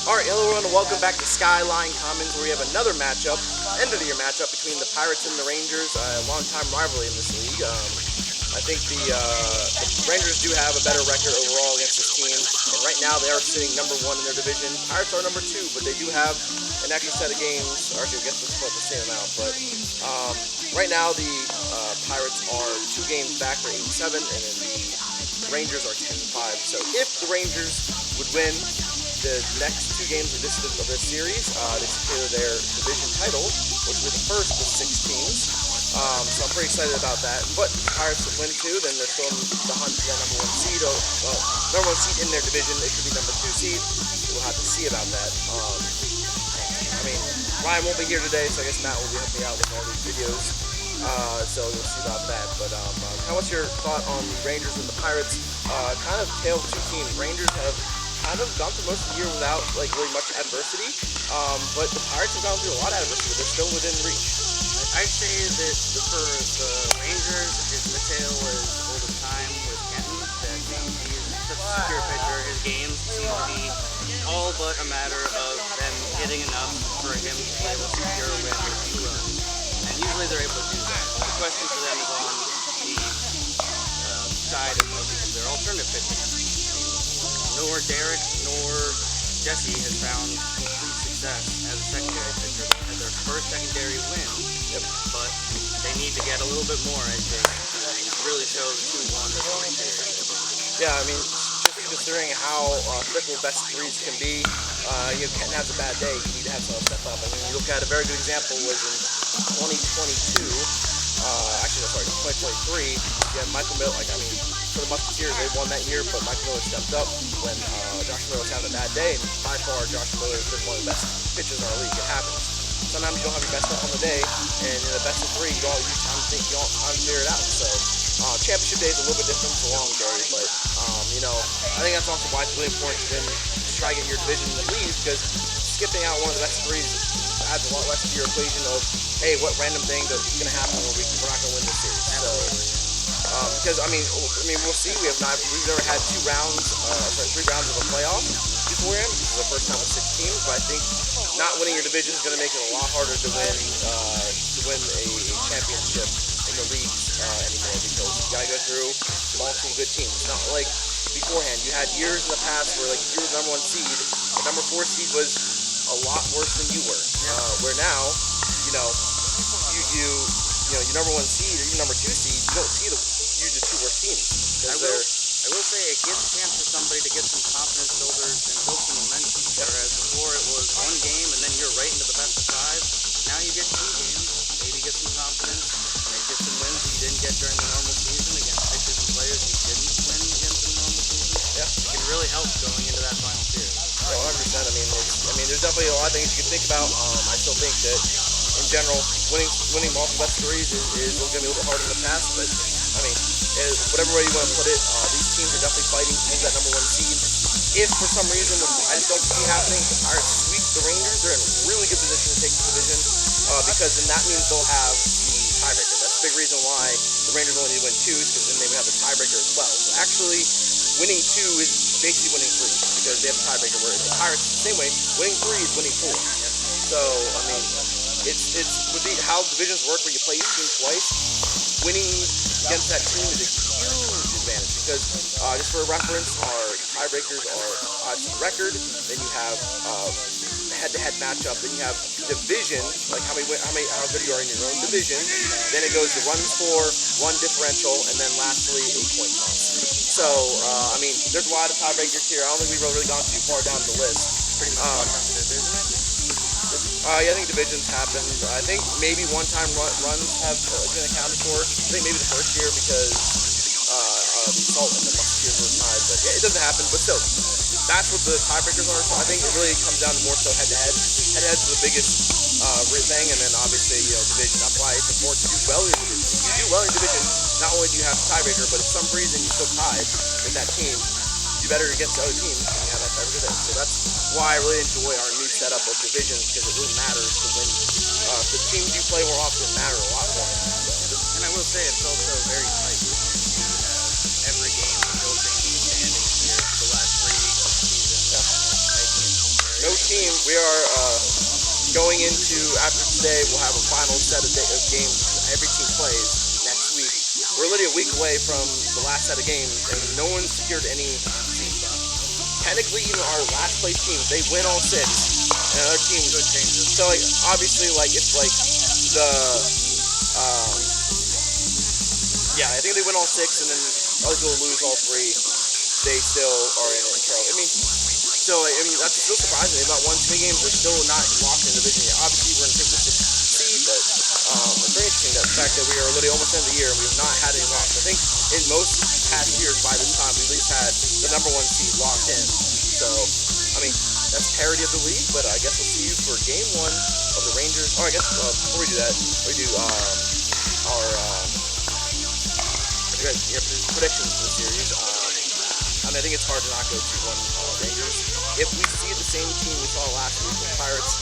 Alright, hello everyone, and welcome back to Skyline Commons, where we have another matchup, end of the year matchup between the Pirates and the Rangers, a long-time rivalry in this league. I think the Rangers do have a better record overall against this team, and right now they are sitting number 1 in their division. Pirates are number 2, but they do have an extra set of games, or actually I guess it's about the same amount, but right now the Pirates are 2 games back for 87, and then the Rangers are 10-5. So if the Rangers would win the next 2 games of this series, they secure their division title, which will be the first of 6 teams. So I'm pretty excited about that. But if the Pirates would win too, then they're still in the hunt for that number 1 seed. Or, well, number 1 seed in their division. It could be number 2 seed. We'll have to see about that. I mean, Ryan won't be here today, so I guess Matt will be helping me out with all these videos. So we'll see about that. But what's your thought on the Rangers and the Pirates? Kind of tale of 2 teams. Rangers have kind of gone through most of the year without like really much adversity, but the Pirates have gone through a lot of adversity. They're still within reach. I'd say that for the Rangers, the tale is old of time with Kenton. That he's such a secure pitcher. His games seem to be all but a matter of them getting enough for him to be able to secure a win with 2 runs, and usually they're able to do that. The question for them is on the side of their alternative pitching. Nor Derek nor Jesse has found complete success as a secondary pitcher. They had their first secondary win, but they need to get a little bit more, I think, to really show the 2-1. Yeah, I mean, just considering how fickle best threes can be, Kenton has a bad day. You need to have someone step up. I mean, you look at a very good example was in 2022. 2023. Yeah, Michael Miller. For the Musketeers, they won that year, but Michael Miller stepped up when Josh Miller was having a bad day. And by far, Josh Miller has been one of the best pitchers in our league. It happens. Sometimes you don't have your best stuff on the day, and in the best of 3, you don't have time to think, you don't have time to figure it out. So, championship day is a little bit different for long day, but I think that's also why it's really important to try to get your division in the lead, because skipping out one of the best 3s adds a lot less to your equation of, hey, what random thing that's going to happen where we're not going to win this series. So, because I mean, we'll see. We've never had 3 rounds of a playoff beforehand. This is the first time with 6 teams, but I think not winning your division is going to make it a lot harder to win a championship in the leagues anymore, because you got to go through multiple good teams. It's not like beforehand. You had years in the past where like you were the number 1 seed, the number 4 seed was a lot worse than you were. Where now, your number 1 seed or your number 2 seed, you don't see the 2 worst teams. I will say it gives a chance for somebody to get some confidence builders and build some momentum. Whereas before it was 1 game and then you're right into the best of 5. Now you get 2 games, maybe get some confidence, maybe get some wins that you didn't get during the normal season against pitchers and players you didn't win against in the normal season. Yeah, it can really help going into that final series. 100%. I mean, there's definitely a lot of things you can think about. I still think that in general, winning multiple best 3s is going to be a little bit harder in the past, but I mean, whatever way you want to put it, these teams are definitely fighting to move that number 1 seed. If for some reason, I just don't see happening, the Pirates sweep the Rangers, they're in a really good position to take the division, because then that means they'll have the tiebreaker. That's a big reason why the Rangers only need to win 2, because then they would have the tiebreaker as well. So actually, winning 2 is basically winning 3, because they have a tiebreaker, whereas the Pirates, the same way, winning 3 is winning 4. So, I mean, it's with how divisions work where you play each team twice, winning against that team is a huge advantage, because just for reference, our tiebreakers are odds to the record, then you have head-to-head matchup, then you have division, like how good you are in your own division, then it goes to runs for, run differential, and then lastly a coin toss. So I mean, there's a lot of tiebreakers here. I don't think we've really gone too far down the list. Pretty much isn't it? Yeah, I think divisions happen. I think maybe one-time runs have been accounted for. I think maybe the first year because the Salt and the Musketeers were tied. But yeah, it doesn't happen. But still, that's what the tiebreakers are. So I think it really comes down to more so head-to-head. Head-to-head is the biggest thing, and then obviously division. That's why it's important to do well in your division. If you do well in your division, not only do you have the tiebreaker, but if for some reason you're still tied with that team, you better against the other teams and you have that tiebreaker there. So that's why I really enjoy our new setup of divisions, because it really matters to win. The teams you play more often matter a lot more. So. And I will say it's also very tight. Every game still changing standings here the last 3 weeks of the season. No team, we are going into, after today, we'll have a final set of games every team plays next week. We're literally a week away from the last set of games, and no one secured any seed. Technically, even our last place teams, they win all 6, and other teams would change it. So, like, obviously, like, if, like, the, yeah, I think they win all 6, and then other people lose all 3, they still are in trouble. I mean, so, I mean, that's still surprising. They've got won 2 games, they're still not locked in the division yet. Obviously, we're going to take the 6th seed, but it's very interesting that the fact that we are literally almost end of the year and we have not had any loss. I think in most past years by this time, we at least had the number 1 seed locked in. So, I mean, that's parity of the league, but I guess we'll see you for game 1 of the Rangers. Oh, I guess before we do that, we do our predictions for the series. I mean, I think it's hard to not go 2-1 Rangers. If we see the same team we saw last week with the Pirates,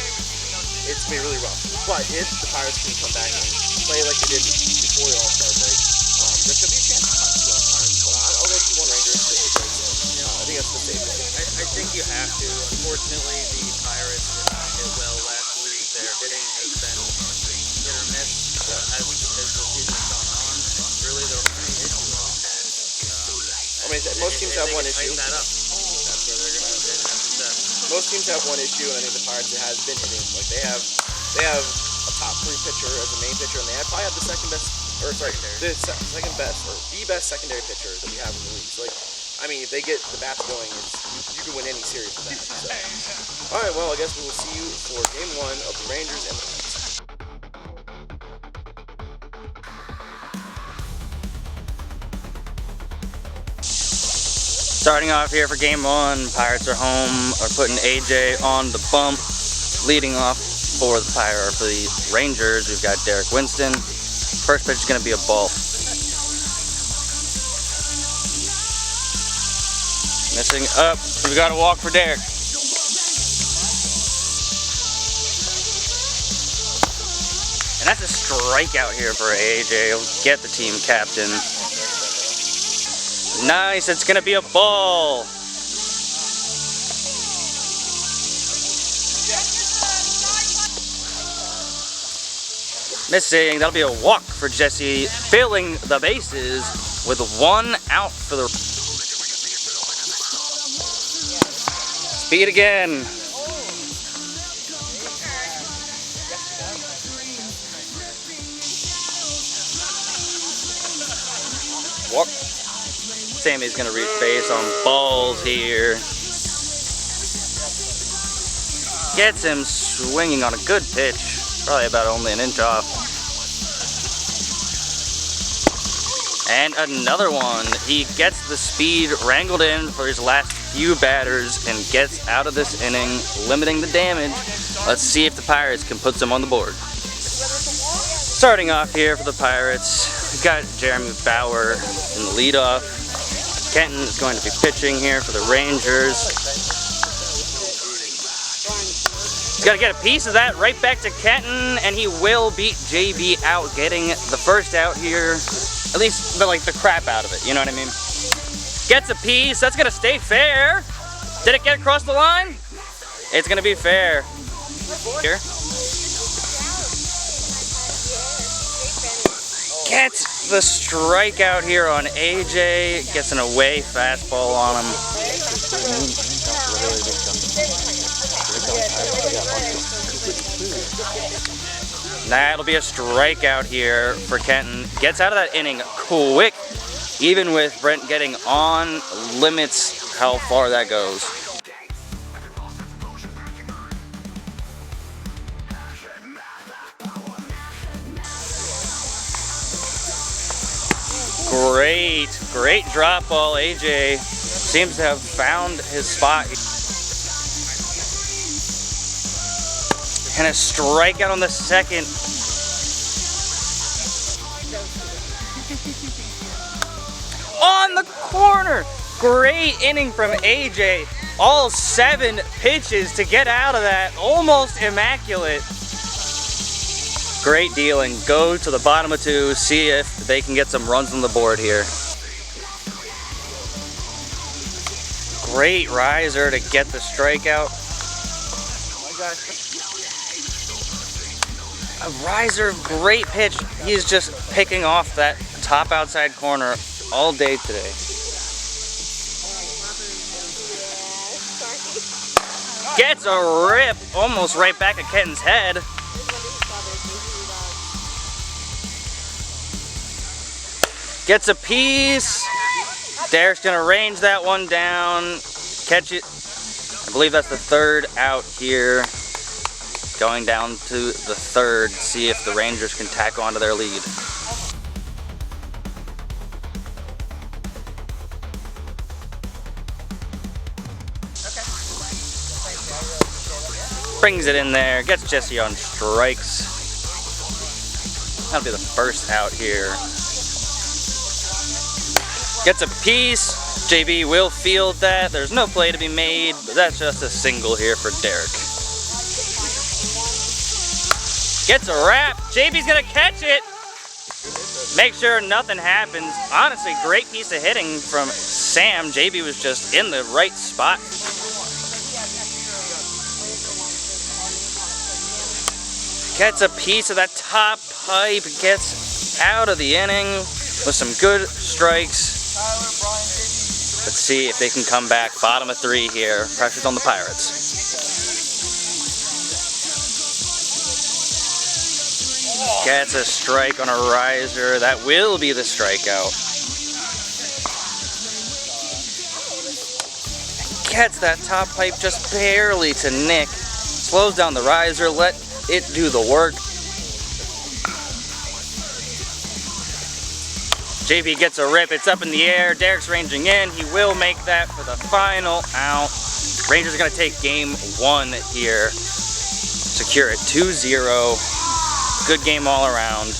it's going to be really rough. But if the Pirates can come back and play like they did before the All-Star break, there could be a chance to cut 2-1 Pirates. But I'll go 2-1 Rangers. I think that's the safe one. I think you have to. Unfortunately, the Pirates did not hit well last week. Their hitting has been hit or miss as the season has gone on. Really, the only issue we've had. I mean, most teams have one issue. That up. That's where they're going to have success. Most teams have one issue, and I think the Pirates has been hitting. Like they have a top 3 pitcher as a main pitcher, and they probably have the second best or the best secondary pitcher that we have in the league. So, like, I mean, if they get the bats going, you can win any series with that. So, all right, well, I guess we will see you for Game 1 of the Rangers and the Pirates. Starting off here for game 1, Pirates are home, are putting AJ on the bump. Leading off for the Rangers, we've got Derek Winston. First pitch is going to be a ball. Missing up, we got a walk for Derek. And that's a strikeout here for AJ. He'll get the team captain. Nice, it's gonna be a ball. Missing, that'll be a walk for Jesse, filling the bases with 1 out for the... Speed again. Walk. Sammy's gonna reach base on balls here. Gets him swinging on a good pitch. Probably about only an inch off. And another one. He gets the speed wrangled in for his last few batters and gets out of this inning, limiting the damage. Let's see if the Pirates can put some on the board. Starting off here for the Pirates, we've got Jeremy Bauer in the leadoff. Kenton is going to be pitching here for the Rangers. He's got to get a piece of that right back to Kenton, and he will beat JB out, getting the first out here. At least the crap out of it, you know what I mean? Gets a piece, that's going to stay fair. Did it get across the line? It's going to be fair. Here. Gets the strikeout here on AJ. Gets an away fastball on him. That'll be a strikeout here for Kenton. Gets out of that inning quick. Even with Brent getting on, limits how far that goes. Great drop ball. AJ seems to have found his spot. And a strikeout on the second. On the corner. Great inning from AJ. All 7 pitches to get out of that. Almost immaculate. Great dealing. Go to the bottom of 2, see if they can get some runs on the board here. Great riser to get the strikeout. A riser, great pitch. He's just picking off that top outside corner all day today. Gets a rip, almost right back at Kenton's head. Gets a piece. Derek's gonna range that one down, catch it. I believe that's the third out here. Going down to the third, see if the Rangers can tack onto their lead. Brings it in there, gets Jesse on strikes. That'll be the first out here. Gets a piece. JB will field that. There's no play to be made, but that's just a single here for Derek. Gets a wrap. JB's gonna catch it. Make sure nothing happens. Honestly, great piece of hitting from Sam. JB was just in the right spot. Gets a piece of that top pipe. Gets out of the inning with some good strikes. Let's see if they can come back. Bottom of 3 here. Pressure's on the Pirates. Gets a strike on a riser. That will be the strikeout. Gets that top pipe just barely to Nick. Slows down the riser. Let it do the work. JB gets a rip. It's up in the air. Derek's ranging in. He will make that for the final out. Rangers are going to take game 1 here. Secure it 2-0. Good game all around.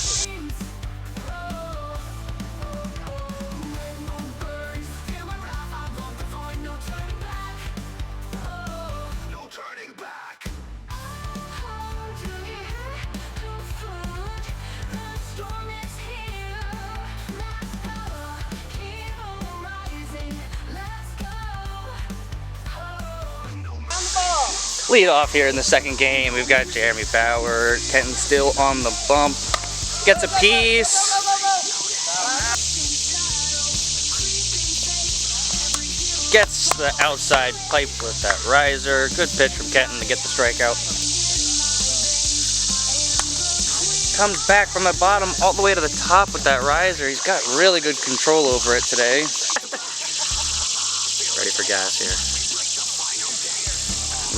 Lead off here in the second game. We've got Jeremy Bauer. Kenton still on the bump. Gets a piece. Gets the outside pipe with that riser. Good pitch from Kenton to get the strikeout. Comes back from the bottom all the way to the top with that riser. He's got really good control over it today. Ready for gas here.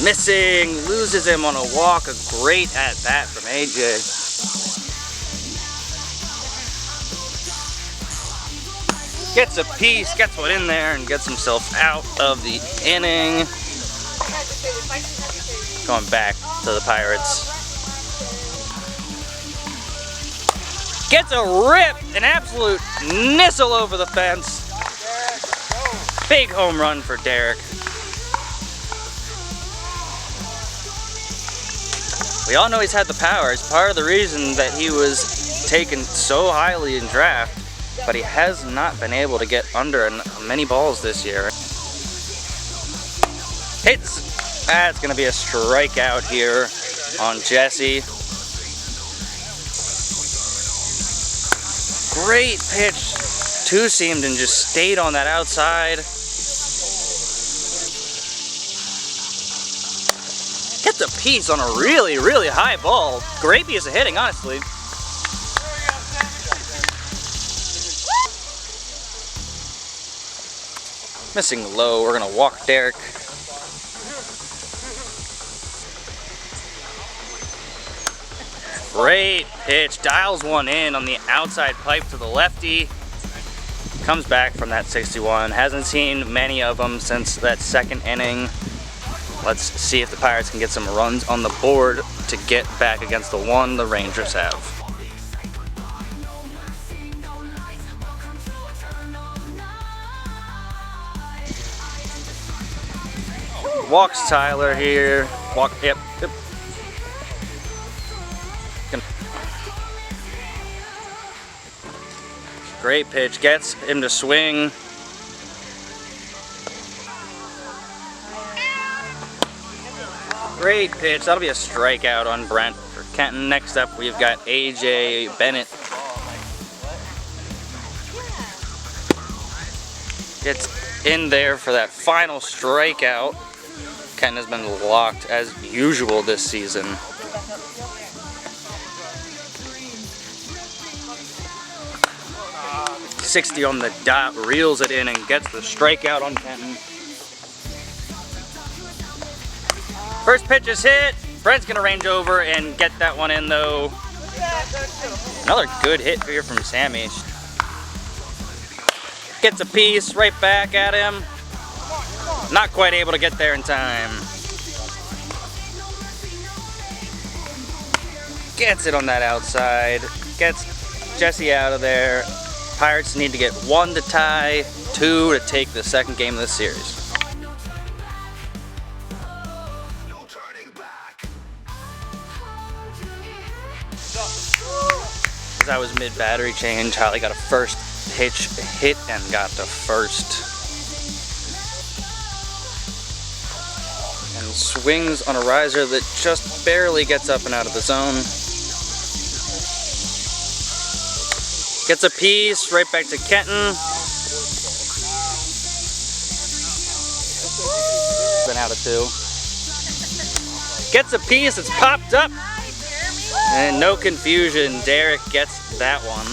Missing, loses him on a walk. A great at bat from AJ. Gets a piece, gets one in there, and gets himself out of the inning. Going back to the Pirates. Gets a rip, an absolute missile over the fence. Big home run for Derek. We all know he's had the power. It's part of the reason that he was taken so highly in draft, but he has not been able to get under many balls this year. Hits. That's going to be a strikeout here on Jesse. Great pitch. Two-seamed and just stayed on that outside. Gets a piece on a really, really high ball. Great piece of hitting, honestly. Missing low. We're going to walk Derek. Great pitch. Dials one in on the outside pipe to the lefty. Comes back from that 61. Hasn't seen many of them since that second inning. Let's see if the Pirates can get some runs on the board to get back against the one the Rangers have. Walks Tyler here. Yep. Great pitch, gets him to swing. Great pitch. That'll be a strikeout on Brent. For Kenton, next up we've got AJ Bennett. Gets in there for that final strikeout. Kenton has been locked as usual this season. .60 on the dot, reels it in and gets the strikeout on Kenton. First pitch is hit. Brent's gonna range over and get that one in though. Another good hit here from Sammy. Gets a piece right back at him. Not quite able to get there in time. Gets it on that outside. Gets Jesse out of there. Pirates need to get 1 to tie, 2 to take the second game of this series. As I was mid-battery change, Holly got a first pitch hit and got the first. And swings on a riser that just barely gets up and out of the zone. Gets a piece, right back to Kenton. Been out of 2. Gets a piece, it's popped up. And no confusion, Derek gets that one.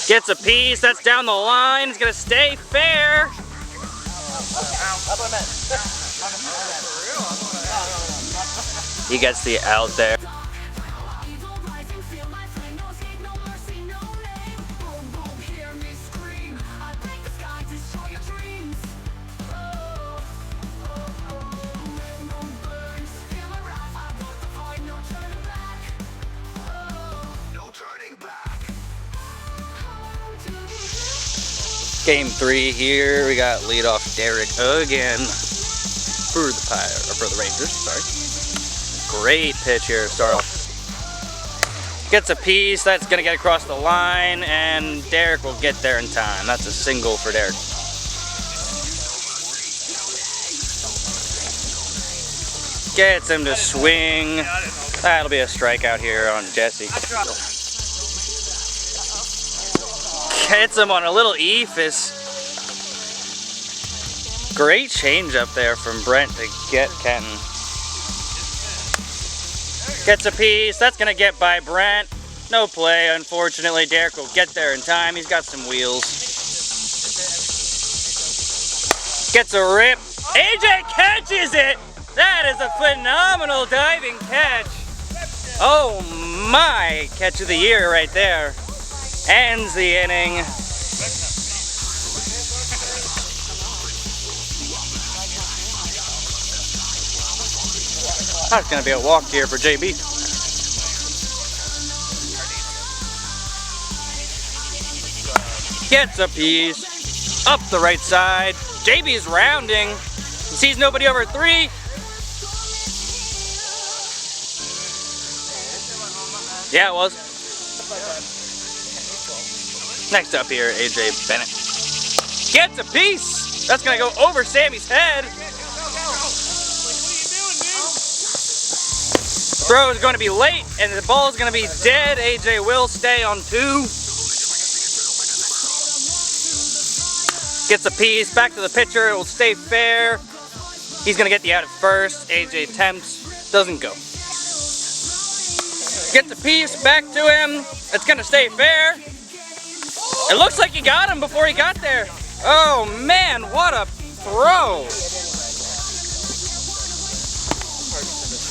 Gets a piece, that's down the line, it's gonna stay fair. He gets the out there. Game 3 here. We got leadoff Derek again for the Rangers. Sorry. Great pitch here to start off. Gets a piece. That's gonna get across the line, and Derek will get there in time. That's a single for Derek. Gets him to swing. That'll be a strikeout here on Jesse. Hits him on a little eephus. Great change up there from Brent to get Kenton. Gets a piece. That's going to get by Brent. No play, unfortunately. Derek will get there in time. He's got some wheels. Gets a rip. AJ catches it. That is a phenomenal diving catch. Oh my, catch of the year right there. Ends the inning. That's going to be a walk here for JB. Gets a piece. Up the right side. JB's rounding. He sees nobody over 3. Yeah, it was. Next up here, AJ Bennett. Gets a piece! That's gonna go over Sammy's head. Throw is gonna be late, and the ball is gonna be dead. AJ will stay on 2. Gets a piece, back to the pitcher, it will stay fair. He's gonna get the out at first. AJ attempts, doesn't go. Gets a piece, back to him. It's gonna stay fair. It looks like he got him before he got there. Oh man, what a throw.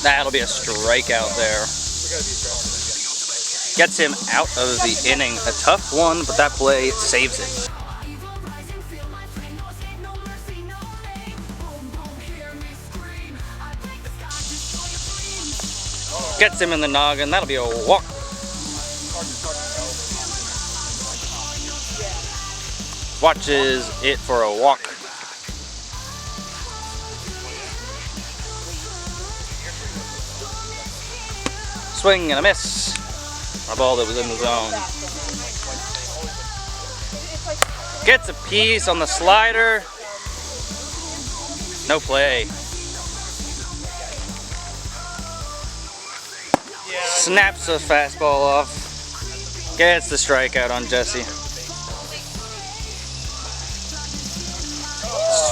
That'll be a strikeout there. Gets him out of the inning. A tough one, but that play saves it. Gets him in the noggin. That'll be a walk. Watches it for a walk. Swing and a miss. A ball that was in the zone. Gets a piece on the slider. No play. Snaps the fastball off. Gets the strikeout on Jesse.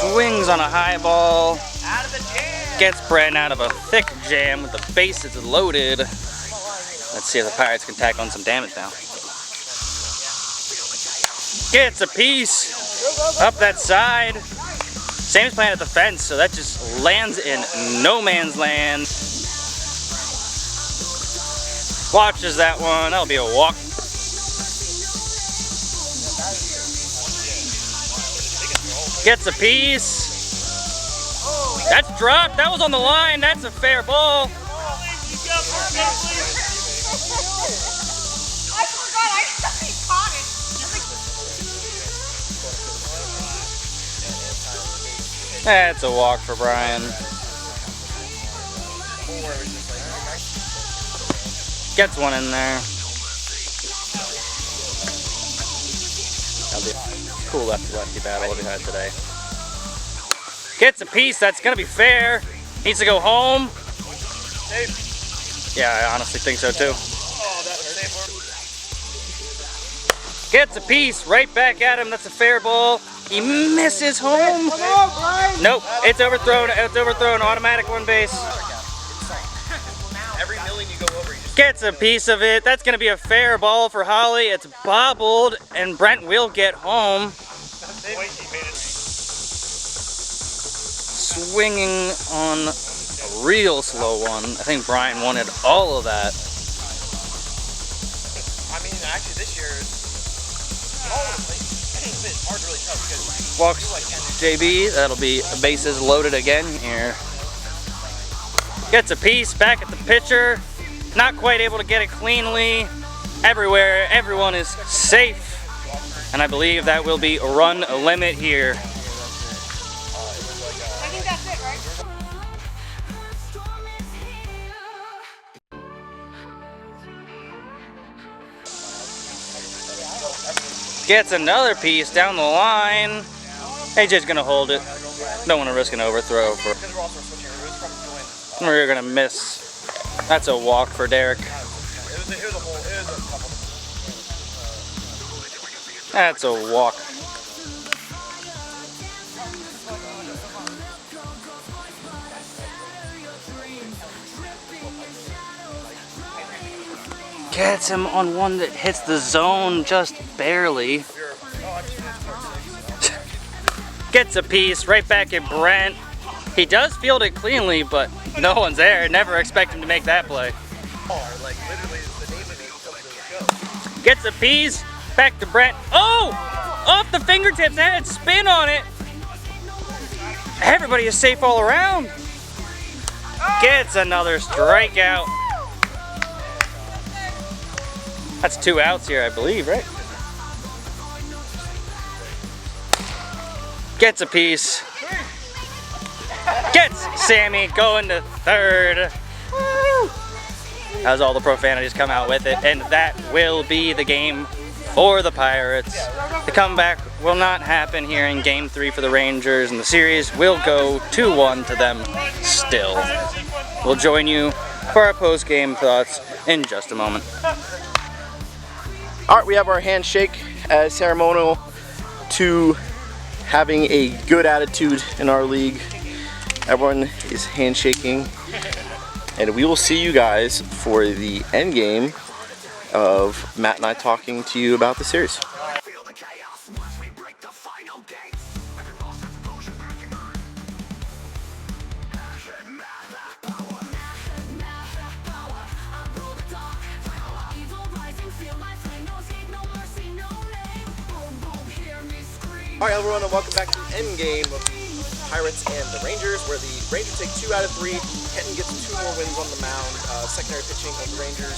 Swings on a high ball. Gets Brent out of a thick jam with the bases loaded. Let's see if the Pirates can tack on some damage now. Gets a piece up that side. Sam's playing at the fence, so that just lands in no man's land. Watches that one. That'll be a walk. Gets a piece. That's dropped. That was on the line. That's a fair ball. I forgot. I thought he caught it. That's a walk for Brian. Gets one in there. That'll be a cool lefty-lefty battle we had today. Gets a piece. That's gonna be fair. Needs to go home. Yeah, I honestly think so too. Gets a piece. Right back at him. That's a fair ball. He misses home. Nope. It's overthrown. It's overthrown. Automatic one base. Every million you go over, you just Gets a piece of it. That's going to be a fair ball for Holly. It's bobbled, and Brent will get home. Swinging on a real slow one. I think Brian wanted all of that. I mean, actually, this year, it's hard to really tell because Walks JB. That'll be bases loaded again here. Gets a piece back at the pitcher. Not quite able to get it cleanly. Everywhere, everyone is safe. And I believe that will be a run limit here. I think that's it, right? Gets another piece down the line. AJ's gonna hold it. Don't want to risk an overthrow for. We're gonna miss. That's a walk for Derek. That's a walk. Gets him on one that hits the zone just barely. Gets a piece right back at Brent. He does field it cleanly, but no one's there. Never expect him to make that play. Gets a piece, back to Brent. Oh! Off the fingertips, that had spin on it. Everybody is safe all around. Gets another strikeout. That's 2 outs here, I believe, right? Gets a piece. Gets Sammy going to third. As all the profanities come out with it, and that will be the game for the Pirates. The comeback will not happen here in Game 3 for the Rangers, and the series will go 2-1 to them still. We'll join you for our post-game thoughts in just a moment. All right, we have our handshake as ceremonial to having a good attitude in our league. Everyone is handshaking, and we will see you guys for the end game of Matt and I talking to you about the series. All right, everyone, and welcome back to the end game of the Pirates and the Rangers, where the Rangers take 2 out of 3. Kenton gets 2 more wins on the mound. Secondary pitching of the Rangers,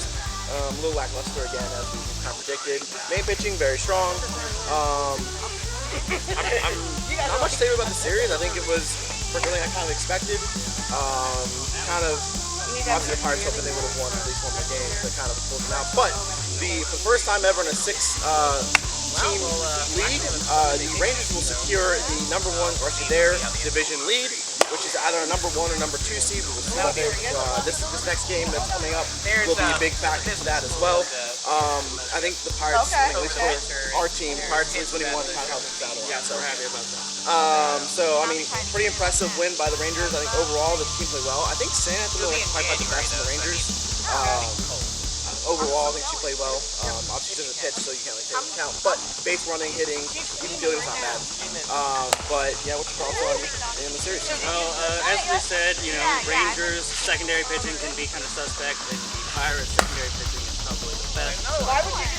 a little lackluster again, as we kind of predicted. Main pitching, very strong. I'm not much to say about the series. I think it was something I kind of expected. Obviously the Pirates hoping they would have won at least one more game to kind of close them out. But for the first time ever in a 6 team lead, the Rangers will secure the number one, or actually their division lead, which is either a number 1 or number 2 seed. We'll see whether this next game that's coming up will be a big factor to that as well. I think the Pirates, at least for our team, Pirates is winning one kind of helps us out a lot. Yeah, so we're happy about that. So I mean, pretty impressive win by the Rangers. I think overall the team played well. I think San Antonio was probably the best of the Rangers. Overall, I think she played well. Obviously, she's in the pitch, so you can't really take into account. But base running, hitting, even fielding's not bad. But yeah, what's your thoughts on in the series? Well, as we said, Rangers secondary pitching can be kind of suspect, and the Pirates secondary pitching is probably the best.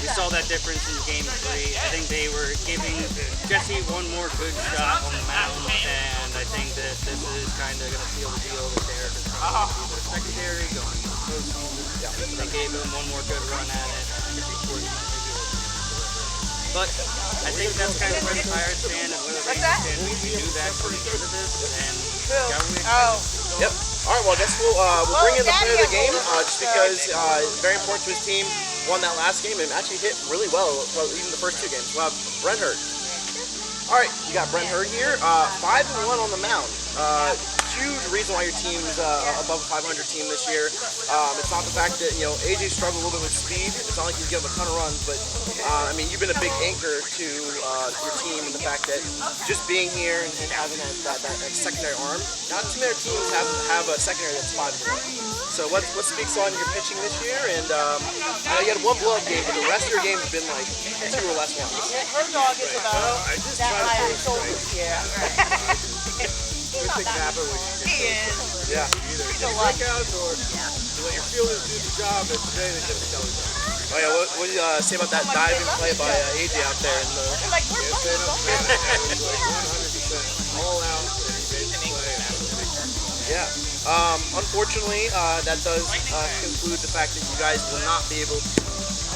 We saw that difference in Game 3. I think they were giving Jesse one more good shot on the mound, and I think that this is kind of going to seal the deal with Derek. It's probably going to be their secondary going into the postseason. They gave him one more good run at it. But I think that's kind of where the Pirates stand and where the Rangers stand. We do that for the end of this, and Yep. All right. Well, I guess we'll bring in the player of the game just because very important to his team. Won that last game and actually hit really well, even the first 2 games. We'll have Brent Hurd. All right, you got Brent Hurd here. 5-1 on the mound. Huge reason why your team's above a 500 team this year. It's not the fact that AJ struggled a little bit with speed. It's not like he's given a ton of runs, but I mean you've been a big anchor to your team in the fact that just being here and having that secondary arm. Not too many teams have a secondary that's 5-1. So what speaks on your pitching this year? And I know you had 1 blow-up game, but the rest of your game has been like 2 or less runs. Her dog is about that high on shoulders. Yeah. Good things happen when you He is. Yeah. either get strikeouts or you let your fielders do the job, and today they did a stellar job. Oh yeah, what do you say about that diving play by AJ out there? They're like, we're Can't say enough playing. about it. It was like 100% all out, and he made the play. Yeah. Unfortunately, that does conclude the fact that you guys will not be able to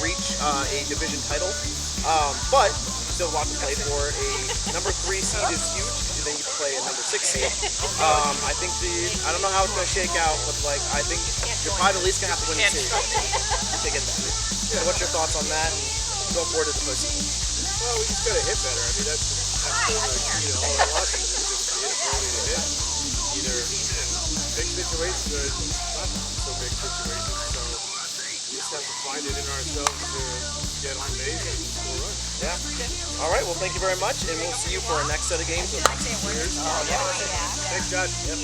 reach a division title. But still a lot to play for. A number 3 seed is huge. And then you play a number 6 seed. I think I don't know how it's going to shake out, but I think you're probably at least going to have to win the series to get that. So what's your thoughts on that? And going forward to the postseason. Well, we just got to hit better. I mean, that's the key to all our losses. Is just the inability to hit. Either in big situations or not so big situations. So we just have to find it in ourselves to get on base and score runs. Yeah. All right. Well, thank you very much, and we'll see you for our next set of games. Thanks, Josh. Yep.